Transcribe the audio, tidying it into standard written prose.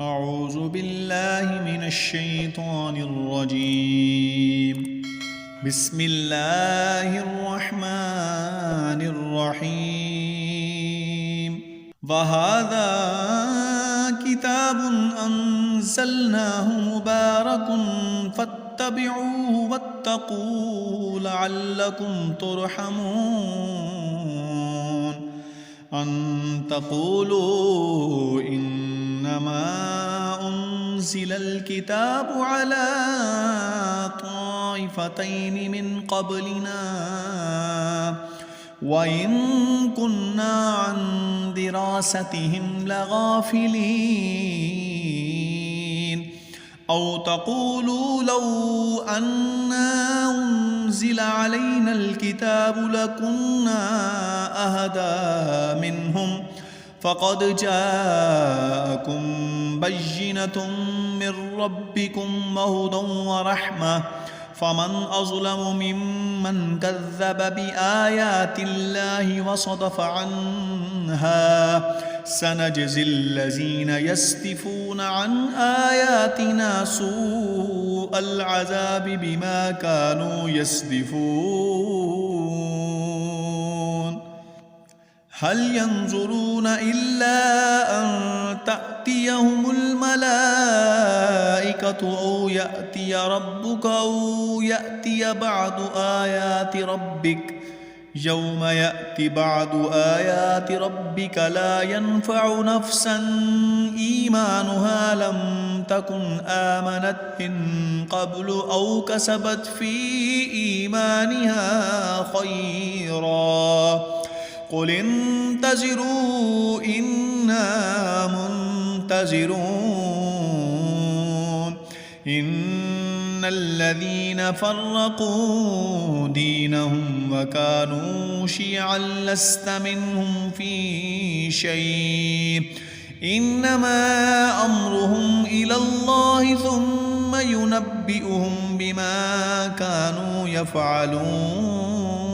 أعوذ بالله من الشيطان الرجيم. بسم الله الرحمن الرحيم. وهذا كتاب أنزلناه مبارك فاتبعوه واتقوا لعلكم ترحمون. أن تقولوا إنما أنزل الكتاب على طائفتين من قبلنا وإن كنا عن دراستهم لغافلين. أو تقولوا لو أنا أنزل علينا الكتاب لكنا أهدى منهم فقد جاءكم بينة من ربكم وهدى ورحمة فمن أظلم ممن كذب بآيات الله وصدف عنها. سنجزي الذين يصدفون عن آياتنا سوء العذاب بما كانوا يصدفون. هل ينظرون إلا أن تأتيهم الملائكة أو يأتي ربك أو يأتي بعض آيات ربك. يوم يأتي بعض آيات ربك لا ينفع نفسا إيمانها لم تكن آمنت من قبل أو كسبت في إيمانها خيرا. قل انتظروا إنا منتظرون. إن الذين فرقوا دينهم وكانوا شيعا لست منهم في شيء إنما أمرهم إلى الله ثم ينبئهم بما كانوا يفعلون.